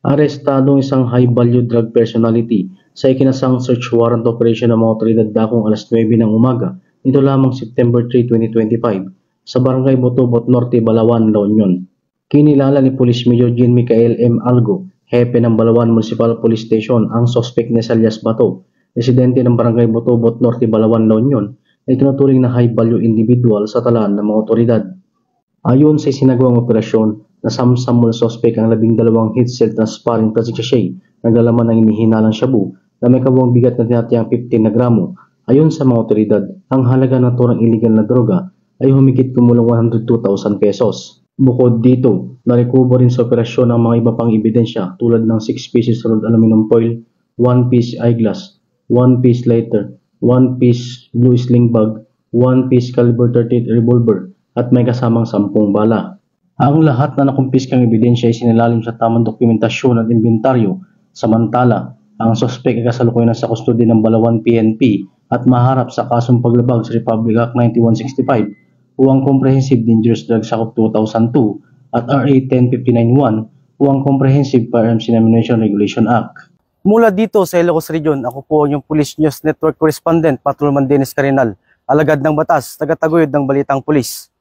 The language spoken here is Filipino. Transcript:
Arestadong isang high-value drug personality sa ikinasang search warrant operation ng mga otoridad dakong alas 9 ng umaga nito lamang September 3, 2025 sa Barangay Botobot Norte, Balawan, La Union. Kinilala ni Police Major Jean Michael M. Algo, hepe ng Balawan Municipal Police Station, ang suspect na Elias Bato, residente ng Barangay Botobot Norte, Balawan, La Union, na itinuturing na high-value individual sa talaan ng mga otoridad. Ayon sa isinagawang operasyon, nasamsam mula suspect ang 12 heat-sealed na sparring plastic sachet na naglalaman ng inihinalang shabu na may kabuang bigat na tinatayang 15 na gramo. Ayon sa mga otoridad, ang halaga ng turang illegal na droga ay humigit kumulang 102,000 pesos. Bukod dito, narekubo rin sa operasyon ang mga iba pang ebidensya tulad ng 6 pieces rolled aluminum foil, 1 piece eyeglass, 1 piece lighter, 1 piece blue sling bag, 1 piece caliber 38 revolver at may kasamang 10 bala. Ang lahat na nakumpiskang ebidensya ay sinalalim sa tamang dokumentasyon at inventaryo. Samantala, ang suspect ay kasalukuyan sa kustodiya ng Balawan PNP at maharap sa kasong paglabag sa Republic Act 9165 o ang Comprehensive Dangerous Drugs Act of 2002 at RA 10591 o ang Comprehensive Firearms and Ammunition Regulation Act. Mula dito sa Ilocos Region, ako po yung Police News Network Correspondent, Patrolman Dennis Carinal, alagad ng batas, tagataguyod ng Balitang Pulis.